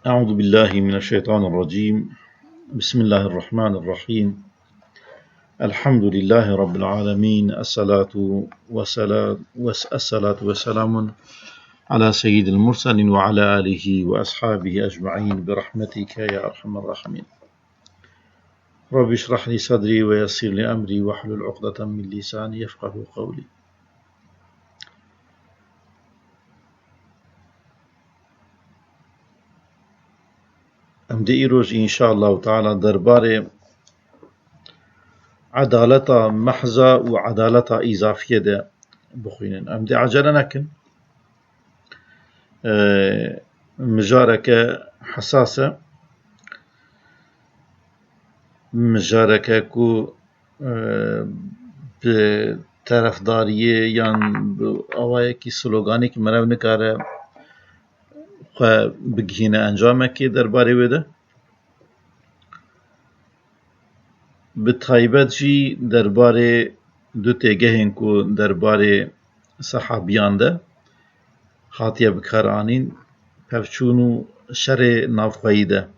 أعوذ بالله من الشيطان الرجيم. بسم الله الرحمن الرحيم. الحمد لله رب العالمين. الصلاة والسلام على سيد المرسلين وعلى آله وأصحابه أجمعين برحمتك يا أرحم الراحمين. رب اشرح لي صدري ويسر لي أمري واحلل عقدة من لساني يفقه قولي. امدی ایروز إن شاء الله تعالى درباره عدالة محضة وعدالة إضافية ده بخوينن. امدی عجلة نكن مجاركة حساسة مجاركة كو بطرفدارية يعني بأوايكي سلوغاني كي مراو نكاره بگهینه انجامه که درباره وده به تایبت جی درباره دو تگهین کو درباره صحابیان ده خاطیه بکارانین پفچونو شر نافقایی ده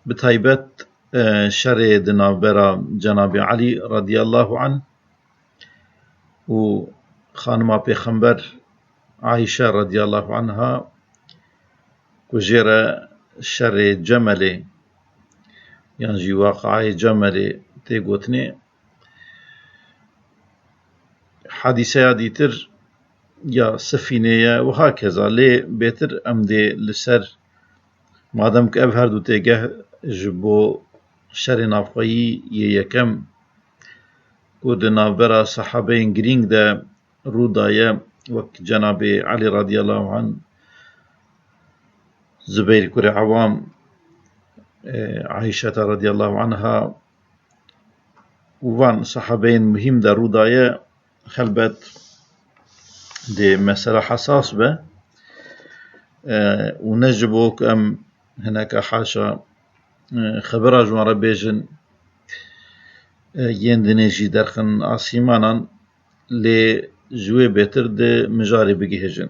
به تایبت شر دنابرا جناب علی رضی الله عنه و خانما پیغمبر عائشة رضي الله عنها كجرى شر جمل يعني واقعي جمل تيغوتني حادثة ديتر يا سفينة وهكذا لي بيتر أمدي لسر مادام كأبهر دو تيغه جبو شر نافقي يكم كودنا برا صحابين جرينج دا رودايا وك جناب علي رضي الله عنه زبير كري عوام عائشة رضي الله عنها وان صحابين مهم دا رودايا خلبت دي مسألة حساس به ونجبوك أم هناك حاشا خبر جوار بيجن يندنيجي درخن آسيمانا لي جوي بيتر ده مجاري بگهجن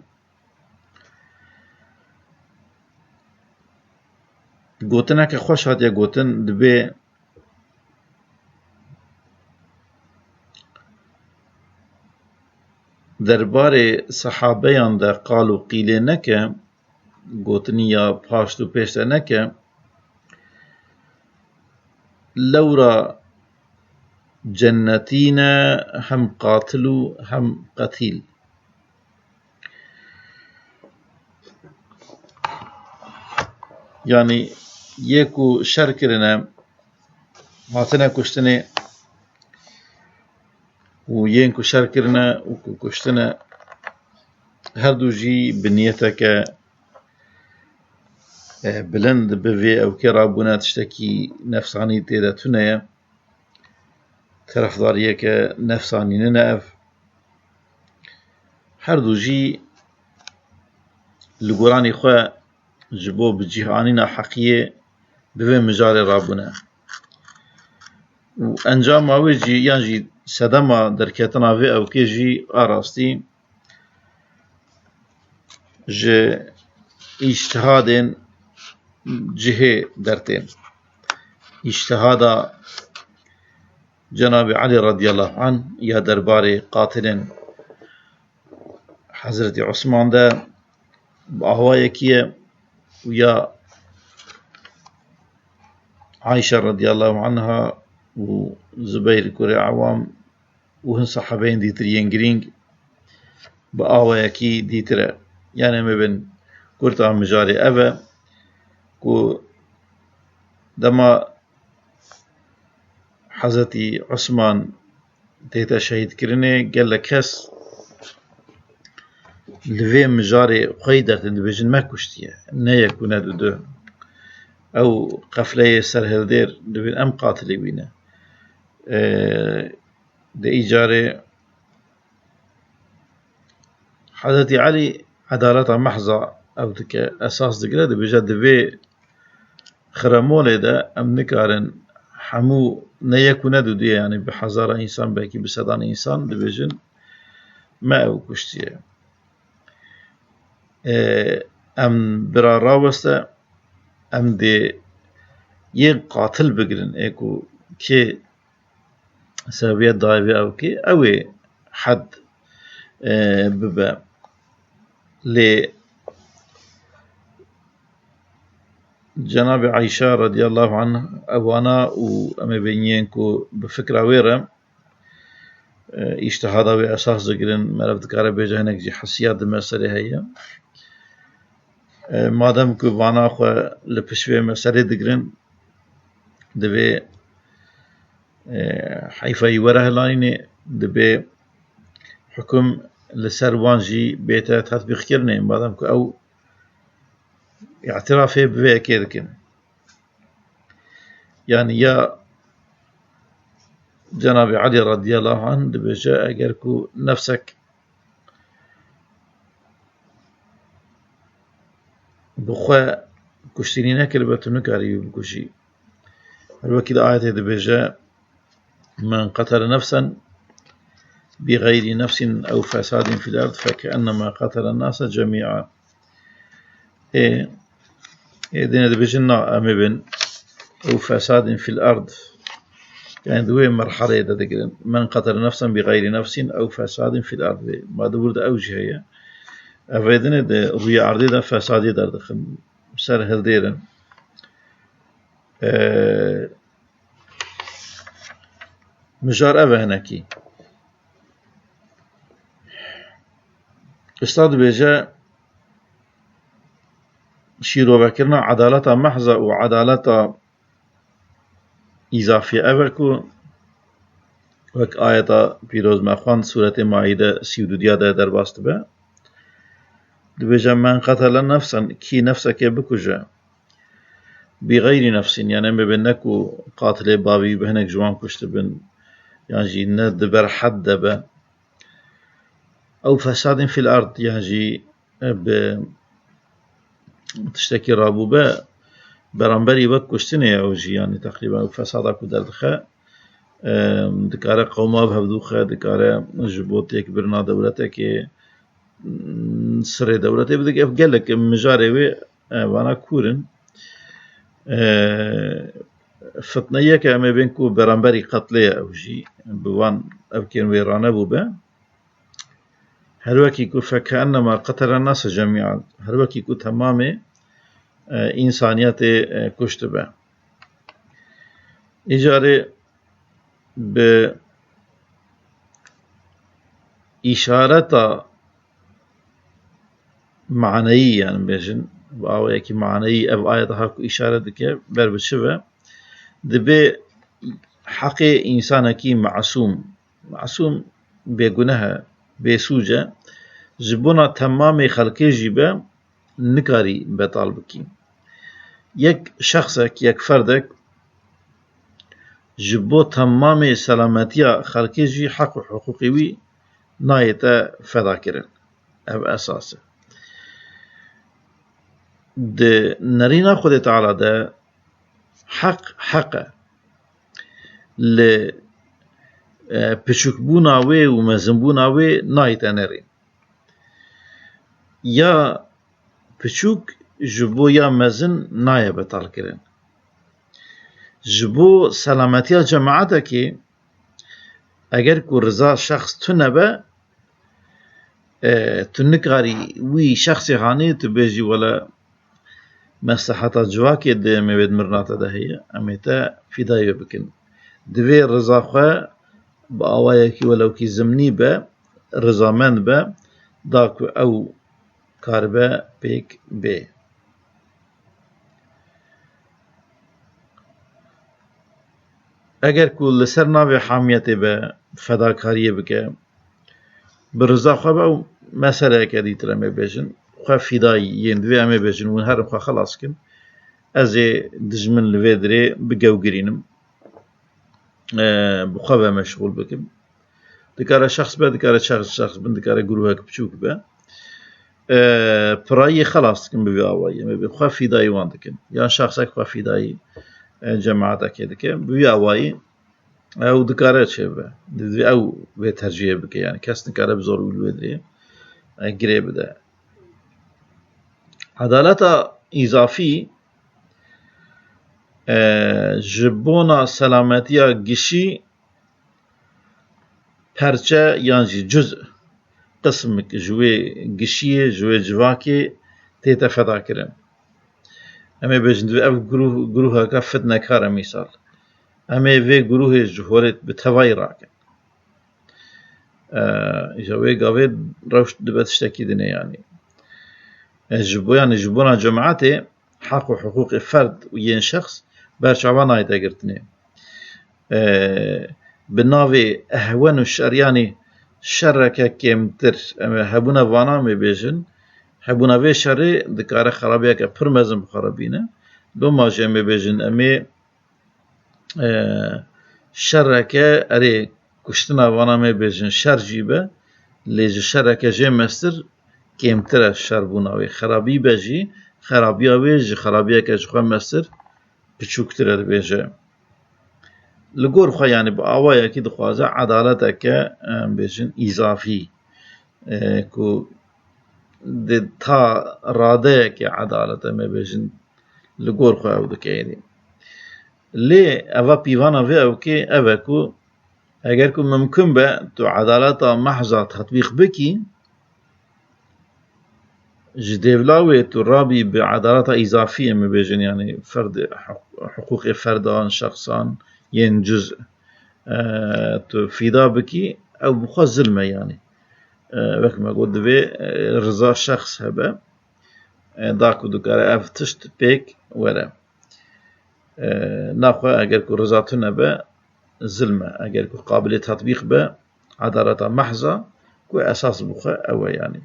گوتنه که خوش هات یا گوتن دبی درباره صحابیان ده قالو قیله نکه گوتنی یا پاشتو پیشته نکه لورا جنتين هم قاتل هم قتيل يعني يكو شركرنا ماتنا كشتنا وينكو شركرنا وكو كشتنا هردو جي بنيتك بلند بفي او كرابونا تشتكي نفساني تيدا تنيا طرفداریه که نفسانی نناف هر دو جی لگورانی خواه جبو بجیهانینا حقیه بوی مجال رابونه و انجام آوی جی یان جی سدما درکتنا وی او که جی آراستی جه اجتهادین جهه درتين اجتهادا جناب علي رضي الله عنه يا درباري قاتل حضرت عثمان ده بأهوايكية ويا عائشة رضي الله عنها وزبير كوري عوام وهن صحابين ديتر ينجرينج بأهوايكي ديتر يعني مبن كورتا مجاري أبا كو دما حضرت عثمان تيتا شهيد كرني قال لك هس لفي مجاري قيدة دبجن ما كشتيا نا يكون دو او قفلية سرهلدير دبن ام قاتلي بينا دي ايجاري حضرت علي عدالة محظة او دك اساس دقلا دبجا دبي خرمولي دا ام نكارن حمو نيكون دو دي يعني بحزارة إنسان باكي بسدان إنسان دبجن ما أو كشتية ام برا راوسته ام دي ين قاتل بقرن ايكو كي سببيت دايبي او كي اوي حد ببا لي جناب عائشة رضي الله عنها أوانا وأما بينينكو بفكرة ويرا اجتهادا وأساس ذكرن مرفت كارا بيجا هناك جي حسيات المسألة هي مادام كو وانا أخو لبشوية مسألة ذكرن دبي حيفا يورا هلاني دبي حكم لسر وانجي بيتا تطبيق كرنين مادام كو أو اعترافه بوي كيركن يعني يا جناب علي رضي الله عنه دبجا اگركو نفسك بخوا كشتيني نكر بتنكاري بكشي الوكيل آيات دبجا من قتل نفسا بغير نفس أو فساد في الأرض فكأنما قتل الناس جميعا دينا دبجنا أمبن أو فساد في الأرض يعني دوي مرحلة دقيقة من قتل نفسا بغير نفس أو فساد في الأرض ما دورد أوجه هي أفيدنا ده روي عرضي ده فسادي در دخل سر هل ديرن مجار أبا هناكي استاد بيجا شيرو بكرنا عدالة محضة وعدالة إضافية أبكو وك آية بيروز مخوان سورة مائدة سيودودية ده در باست به دبجا من قتل نفسا كي نفسك بكجا بغير نفس يعني مبنكو قاتل بابي بهنك جوان كشت بن يعني ندبر حد به أو فساد في الأرض يعني تشتكي رابوبة برانبري وقت كشتني أوجي يعني تقريبا فسادا كدر دخا دكارة قوما بهبدوخا دكارة جبوتيك برنا دولتك سري دولتك بدك أفقال لك مجاري وانا كورن فتنية كأما بينكو برانبري قتلية أوجي بوان أبكين ويرانا بوبا هلوكي كو فكأنما قتل الناس جميعا هلوكي كو تمامي إنسانيات كشت به إجارة بإشارة معنية يعني بيجن أو يكي معنية أو آية هاكو إشارة دكي بربشبه دبي حقي إنسانكي معصوم بيقونها بيسوجة جبونا تمامي خلقي جيبه نكاري بطالبكي يك شخصك يك فردك جبو تمامي سلامتيا خلقي جي حق وحقوقي وي نايتا فدا كرن او اساسه ده نرينا خود تعالى ده حق ل بچوكبونا وي ومزنبونا وي نايتا نرين يا بچوك جبو يا مزن نايا بطال كرن جبو سلامتيا جماعتك اگر کو رضا شخص تنبه تنكاري وي شخص خاني تبيجي ولا مصلحة جواكي ده مبيد مرناتا ده هي اميتا فدايو بكن دوي رضا خواه بآوايكي ولو كي زمني به رضامند به داكو او كاربه بيك بي اگر كل لسر ناوي حاميته به فداكاريه بكه برزا خواه او مسألة كدي ترمي بيجن خواه فداي يندوي امي بيجن ونهارم خواه خلاص كن ازي دجمن لفيدري بقو قرينم بخواه مشغول بكم دكارة شخص به دكارة شخص بن دكارة قروهك بشوك به براي خلاص كن ببي آواي ما بخوا فداي واندكن يعني شخصك خوا فداي جماعتك كده ببي آواي او دكارة شبه او بترجيه بك يعني كاس دكارة بزور والودري قريب ده عدالة إضافي جبونا سلامتيا گشي پرچه یانجی جزء قسمك جوي گشيه جوي جواكي تيتا فدا كرن اما بجند اف گروه کا فتنه کار مثال اما في گروه جهورت بتواي راكن جوي قاوي روش دبتشتكي دنيا يعني جبونا جماعته حق وحقوق فرد وين شخص برشعبان هاي تاقرتني بالناوي أهون الشر يعني شركة كمتر أما هبونا وانا مبيجن هبونا في شر دكارة خرابية كبرمزم خرابينه دو ماجه مبيجن أمي شركة أري كشتنا وانا مبيجن شر جيبه ليج شركة جي مستر كمتر الشر بوناوي خرابي بجي خرابية ويج خرابية كجخوا مستر بچوكتر بيجه لقور خو يعني بآوايا كي دخوازا عدالتك بيجن إضافي كو دي تا راده كي عدالة ما بيجن لقور خو او دكيني لي أفا بيوانا في او كي أفا كو اگر كو ممكن با تو عدالة محضة تطبيق بكي جديولاوي تو رابي بعدالة إضافية ما بيجن يعني فرد حقوق فردان شخصان ين جزء تفيدا بكي أو بخوا ظلمة يعني وقت ما قلت بي رضا شخص هبه داكو دكارة افتشت بيك ولا ناخوا اگر كو رضاتنا به ظلمة اگر كو قابل تطبيق به عدالة محضة كو اساس بخوا او يعني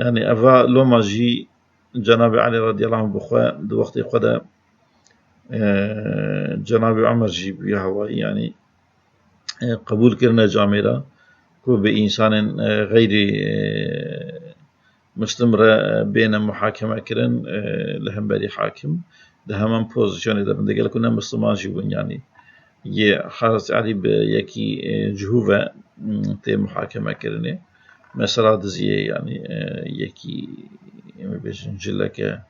يعني افا لوما جي جناب علي رضي الله عنه بخوا دو وقت قدا جناب عمر جي بيا هواي يعني قبول كرنا جاميرا كو بإنسان غير مسلم را بين محاكمة كرن لهم بري حاكم ده همان بوزيشن ده بندقل كنا مسلمان جيبون يعني خالص علي بيكي جهوفة تي محاكمة كرنه مثلا دزيه يعني يكي بيجن جلك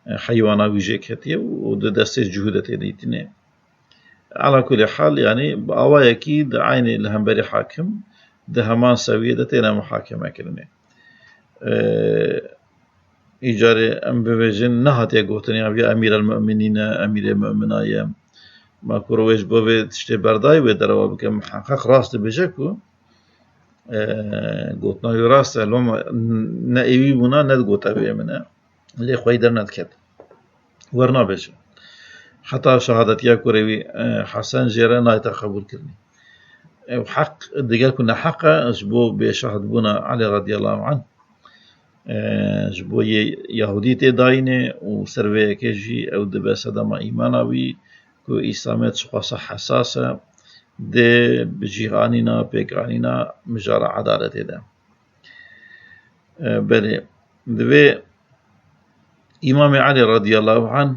حيوانا ويجيك هتيه وده دست جهودة ديتنه على كل حال يعني بأوايا أكيد عيني لهم بري حاكم ده همان سوية ده تينا محاكمة كرنه إيجاري أم ببجن نهات يقوتني يا أمير المؤمنين أمير المؤمنين ما كرويش بوفي تشتي برداي ودروا بكم حقق راست بجكو قوتنا يراست لهم نائبي بنا ند قوتا بيمنا اللي خويدر ند كد ورنا بجن حتى شهادتي يا كروي حسن جيرا نايتا قبول كرني وحق دقال كنا حقا جبو بشهد بنا علي رضي الله عنه جبو يهودي تداينه وسرويه كجي او دبا صدما ايمانوي كو اسلامات شخص حساسه ده بجيراننا بيقاننا مجال عدالة ده بل دبي امام علي رضي الله عنه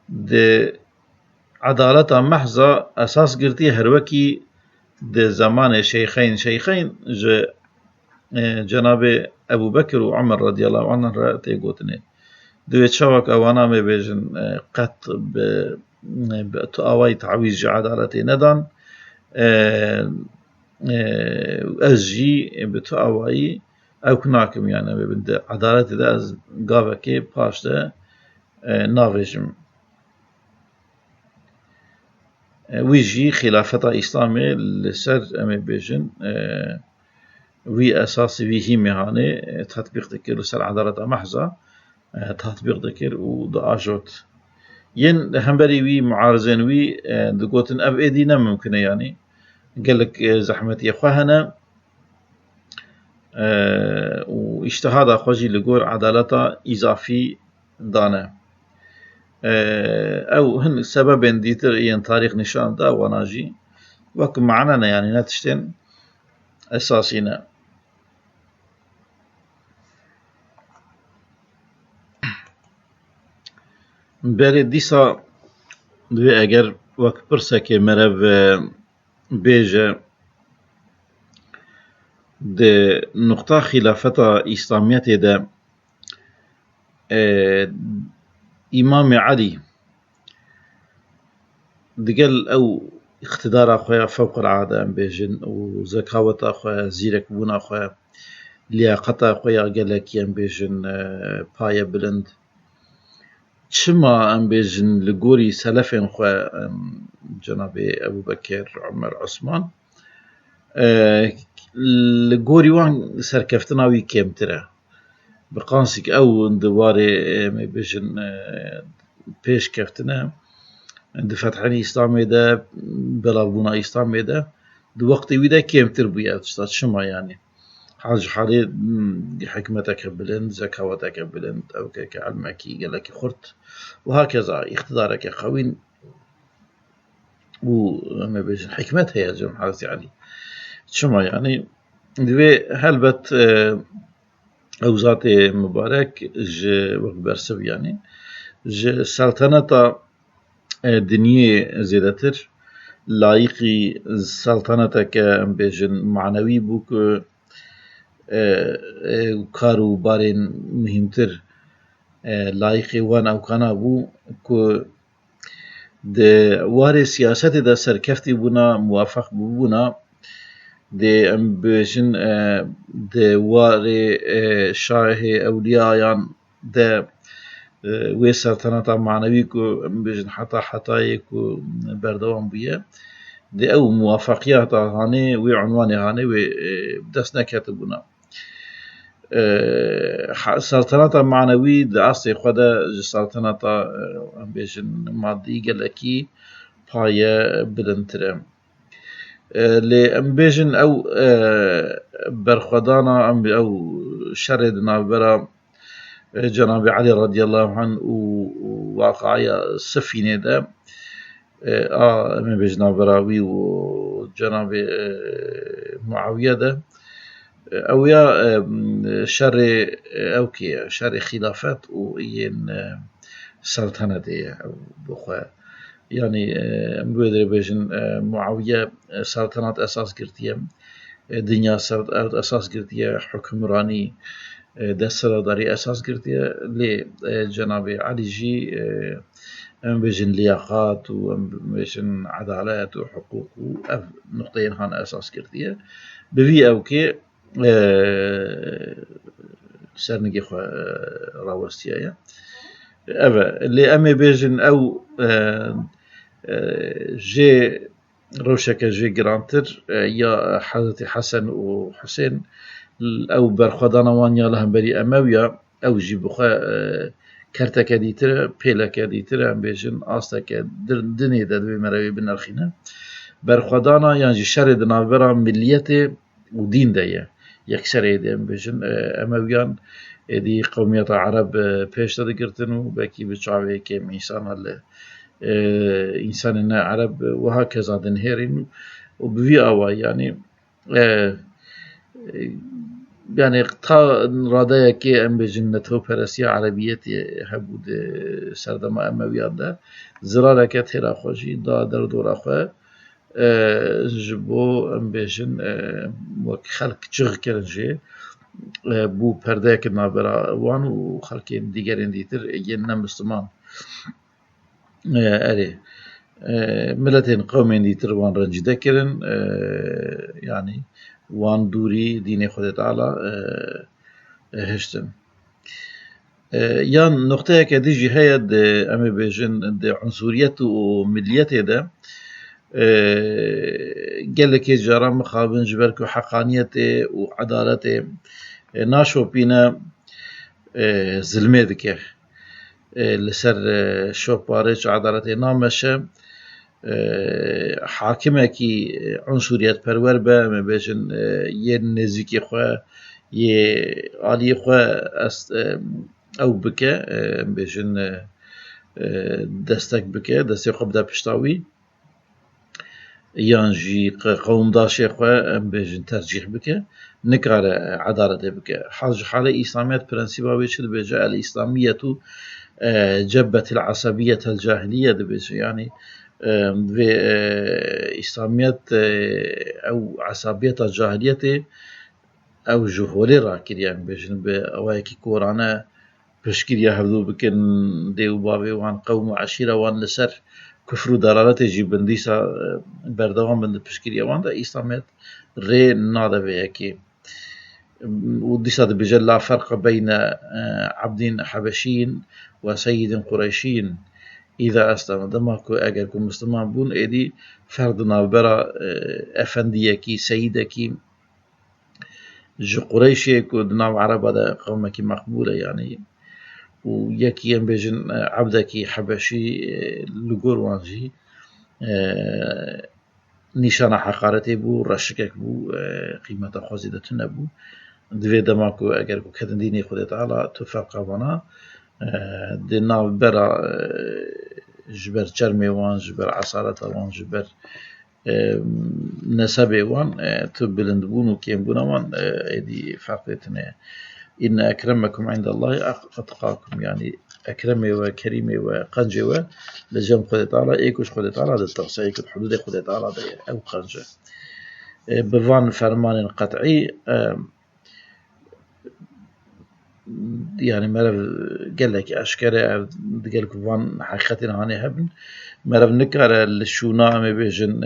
ده عدالة محضة اساس قرتي هروكي ده زمان شيخين جناب ابو بكر وعمر رضي الله عنه رأتي قوتني دويت شوك اوانا مبيجن قط بأواي تعويز عدالتي ندان أزجي بتأواي أو كناكم يعني ببند عدالتي ده از قاوكي باش ده نافجم ويجي خلافة إسلامي لسر أمي بيجن وي أساسي وي مهاني تطبيق ذكر لسر عدالة محضة تطبيق ذكر ودآجوت ين همبري وي معارضين وي دقوتن أب إيدينا ممكن يعني قال لك زحمتي أخوهنا واجتهاد أخوجي لقور عدالة إضافي دانا أو هن سبب ديتر ين تاريخ نشان دا وناجي وكم معنا يعني نتشتن أساسينا بله دیسا دوی اگر وقت پرسه که مرو بیجه ده نقطة خلافة إسلامية ده إمام علي دقل أو اقتدار أخويا فوق العادة أم بيجن وزكاوة أخويا زيرك بون أخويا لياقة أخويا قالك أم بيجن بايا بلند شما أم بيجن لقوري سلفين أخويا جنابي أبو بكر عمر عثمان لقوري وان سركفتناوي كيمتره بقانسك أو دواري ما بيجن بيش كفتنا عند فتحني إسلامي ده بلابونا إسلامي ده دو وقت ويدا كيم تربية تشتات شما يعني حاج حالي حكمتك بلند زكاوتك بلند أو كعلمكي قالك خرت وهكذا اقتدارك خوين وما بيجن حكمتها يا جماعة حالتي يعني شما يعني دوي هلبت أو ذاتي مبارك وقت برسب يعني سلطنة دنيا زيادتر لايقي سلطنتك بيجن معنوي بوك وكارو بارين مهمتر لايقي وان او كان ابو كو د واري سياسة دا سركفتي بونا موافق بونا د ام بيجن د واري شاه اولياء دا وی سلطنت معنوی کو بجن حتى کو بردوام بيه دي او موافقيات هاني وی عنوان هاني وی بدس نكتبونا سلطنت معنوی د اصل خدا سلطنت بجن مادي قالكي بايا بلنترم لي ام بجن او برخدانا ام او شردنا برا جناب علي رضي الله عنه وواقعية سفينة ده من بجنا براوي وجناب معاوية ده أو يا شر أوكي شر خلافات وين سلطنة دي أو بخوا يعني مبادر بجن معاوية سلطنة أساس قرتية دنيا سلطنة أساس قرتية حكمراني دستر داري أساس قرتية لجناب علي جي أم بجن لياقات وأم بجن عدالات وحقوق نقطين هان أساس قرتية بفي أوكي سرنقي خوا راوستيا أبا اللي أمي بجن أو جي روشك جي جرانتر يا حضرت حسن وحسين او برخدانا وانيا لهم بري امويا او جي بخا كرتك ديتر بيلك ديتر ام بيجن استك دني دد بمروي بنرخينا برخدانا يعني شرد نابرا مليته ودين ديه يكسر يدين بيجن امويان دي قومية عرب بيش تذكرتن وباكي بتشعبه كم انسان هلا انسان عرب وهكذا دنهيرين وبفي اوا يعني يعني قطع رادايا كي ام بجنته برسيا عربية هبود سردما امويان ده زرارة كتيرا خوشي دا در دورا خواه جبو ام بجن وك خلق چغ کرنجي بو پرده كنا برا وان و خلقين ديگرين ديتر يننا مسلمان اري ملتين قومين ديتر وان رنجده كرن يعني وان دوري دين خدا تعالى هشتن يان نقطة كديجي هي أمي بيجن عنصرية ومليته ده قال لك جرى مخابن جبرك حقانيته وعدالته ناشو بينا ظلمه ذكر لسر شوبارش عدالته نامشه حاكمه كي عنصريات پرور به ما بيجن يه نزيكي خو يه عالي خو او بكه بيجن دستك بكه دستي خو بدا پشتاوي يانجي قوم داشي خو بيجن ترجيح بكه نكار عدالته بكه حاج حاله اسلاميات برنسيبا بيشد بيجا الاسلاميه جبت العصبيه الجاهليه دبيش يعني في إسلاميات أو عصبية الجاهلية أو جهولي راكريا بيجن بأوايكي كورانا بشكريا هبدو بكن ديو بابي وان قوم وعشيرة وان لسر كفر دلالة جيبن ديسا بردوان بند بشكريا وان دا إسلامات ري نادا بيكي وديسا بجل لا فرق بين عبد حبشي وسيد قريشي إذا أسلم دماكو أجركم مسلمان بون إيدي فردنا برا أفنديكي سيدكي جو قريشي كودنا عرب هذا قومك مقبولة يعني ويكي ينبجن عبدكي حبشي لقور وانجي نشان حقارتي بو رشكك بو قيمة خوزيدة نبو دوی دماکو اگر کو کدن دینی خودت تعالی تو فرق بنا دنا برا جبر چرمی وان جبر عصارت وان جبر نسبه وان تو بلند بون و کیم بون وان ادی فرقتنه إن أكرمكم عند الله أتقاكم يعني أكرمي وكريمي وقنجي لجم خودت تعالی ایکوش خودت تعالی ده تقصي ایکوش حدود خودت تعالی ده أو قنجه بفان فرمان قطعي يعني مرة قال لك أشكره قال لك فان حقيقة هاني هبن مرة نكر الشونا ما بيجن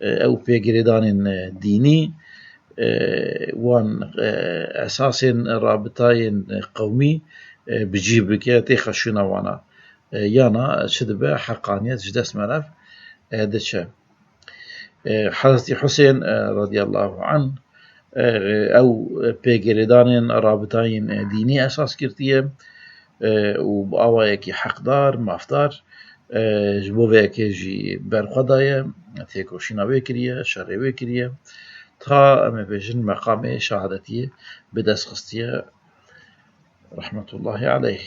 أو بيجريدان ديني وان أساس رابطين قومي بجيب كياتي خشونا وانا يانا شدبه حقانية جدس مرف دشة حضرت حسين رضي الله عنه أو بيجريدان رابطين ديني أساس كرتيه وبأوايكي حقدار مافتار جبوفيكي جي برقضايا تيكو شناوي كريه شريوي كريه تا أما بيجن مقام شهادتي بدس خستيه رحمة الله عليه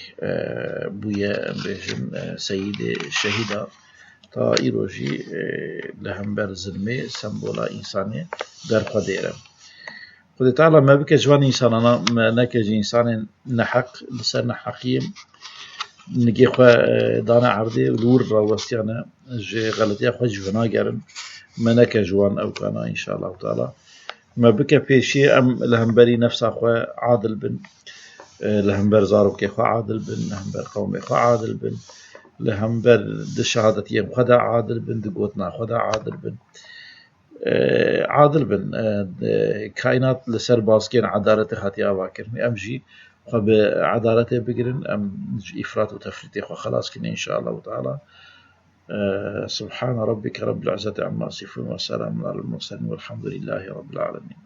بويا بيجن سيدي الشهيدة تا إيروجي لهم بر ظلمي سمبولا إنساني برقضيره خود تعالى ما بك جوان إنسان أنا ما نكج إنسان نحق لسر نحقيم نجي خوا دانا عردي ولور روستيانا جي غلطيا خوا جوانا جرن ما نكجوان أو كان إن شاء الله تعالى ما بك بيشي أم لهمبري نفس أخوا عادل بن لهمبر زاروك أخوا عادل بن لهمبر قوم أخوا عادل بن لهمبر دشهادة يم خدا عادل بن دقوتنا خدا عادل بن عادل بن كائنات لسر باسكين عدالته هاتي أواكرني أمجي وبعدالته بقرن أم إفراط وتفريط خلاص كنا إن شاء الله تعالى سبحان ربك رب العزة عما يصفون وسلام على المرسلين والحمد لله رب العالمين.